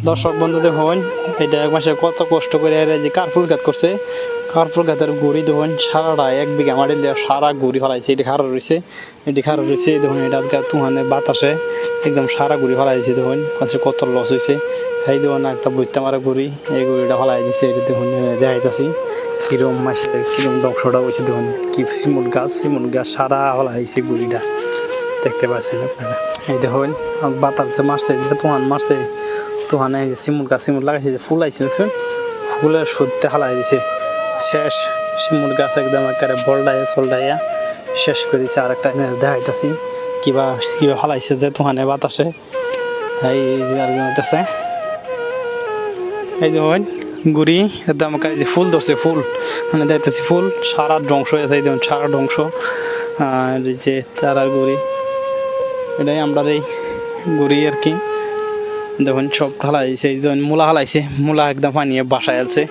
দর্শক বন্ধু দেখুন, এটা এক মাসে কত কষ্ট করে এরা যে কার্পুল গাত করছে। কার্পুল গাতের গুড়ি দেখুন সারাটা 1 বিঘা মাটি সারা গুড়ি ফেলাইছে। এটি খারাপ রয়েছে, দেখুন এটা আজকে তুহানে বাতাসে একদম সারা গুড়ি ফেলাইছে। দেখুন কত লস হয়েছে। এই দেখুন একটা বইতে মারা গুড়ি, এই গুড়িটা ফেলাই দিছে। এটা দেখুন দেখাইতেছি কিরম মাসে কিরম ধ্বংসটা হয়েছে। দেখুন কি সিমুট গাছ সারা ফেলাইছে গুড়িটা, দেখতে পাচ্ছেন আপনারা। এই দেখুন বাতাসে মারছে, তুহান মারছে, তুহানে সিমুট লাগাইছে, ফুল আইছে দেখছেন, ফুলের সত্যি হালাই দিছে। শেষ সিমুট গাছ একদম একেবারে বলডাইয়া শেষ করে দিছে। আর একটা দেখাইতেছি কিবা হালাইছে যে তুহানে বাতাসে। এই আছে এই দেখুন গুড়ি একদম যে ফুল ধরছে, ফুল মানে দেখতেছি ফুল সারা ধ্বংস হয়েছে। এই দেখুন সারা ধ্বংস। আর যে তারার গুড়ি, এটাই আমরা এই গুড়ি আর কি। দেখুন সব হালাইছে, এই মূলা হালাইছে, মূলা একদম পানিয়ে বাসায় আছে।